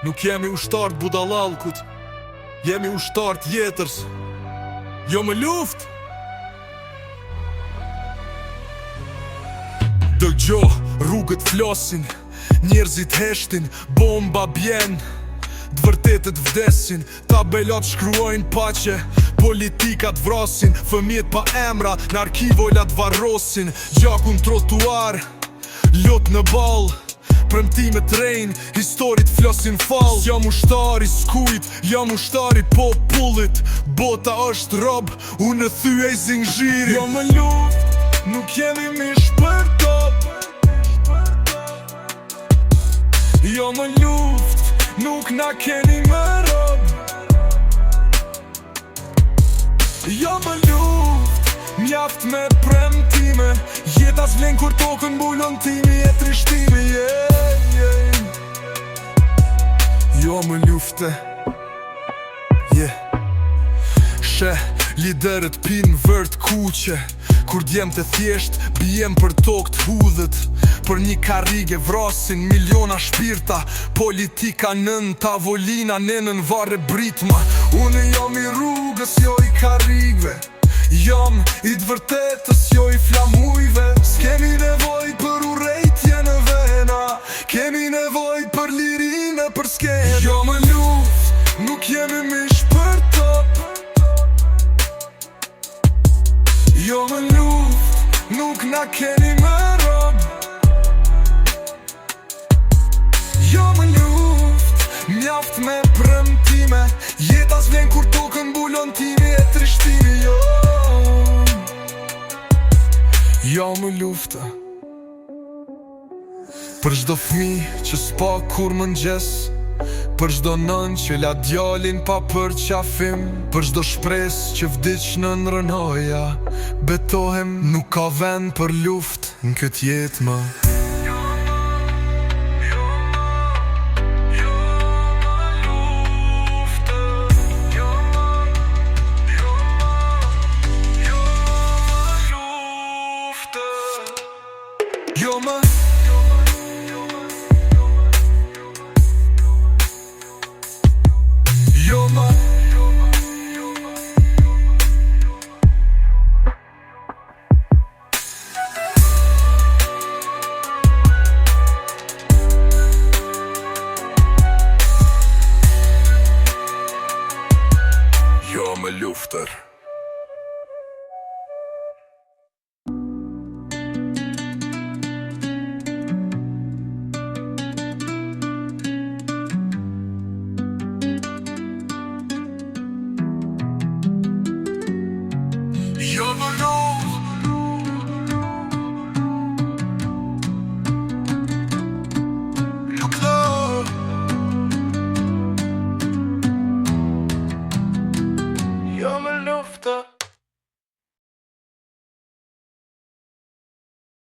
Nuk jemi ushtart budallallkut, jemi ushtart jetërs. Jo më luft. Dëgjo, rrugët flosin, njerëzit heshtin, bomba bjen, t'vërtetet vdesin, tabelot shkruajnë paqe, politikat vrasin, fëmjet pa emra, në arkivojlat varrosin, gjakun trotuar, lot në ball, premtimet rejn, historit flosin fall. Jam ushtari skujt, jam ushtari popullit, bota është rob, unë e thyej zinxhiri. Jo më luft, nuk jemi mish për top. Jo më luft, nuk na keni më rob. Jo më luft, mjaft me premtime, jeta s'vlen kur tokën mbulon timi e trishtimi. Jo më lufte. She, liderët pin vërt kuqe, kur djem të thjesht, bijem për tokë t'hudhët. Për një karrige vrasin miliona shpirta, politika nën tavolina, nenën varre britma. Unë jam i rrugës, jo i karrigve, jam i t'vërtetës, jo i flamujve. S'kemi nevoj për urejtje në vena, kemi nevoj për lirine për skena. Jo më luft, nuk jemi mish për top. Jo më luft, nuk na keni më rob. Jo më luft, mjaft me premtime, jeta s'vlen kur tokën mbulon timi e trishtimi. Jo më lufta. Për çdo fmi që s'pa kur mëngjes, për çdo nën që la djalin pa për qafim, për çdo shpres që vdiq në rënoja, betohem nuk ka vend për luft në kët jetë më. Jo më Jo më Jo më luftër.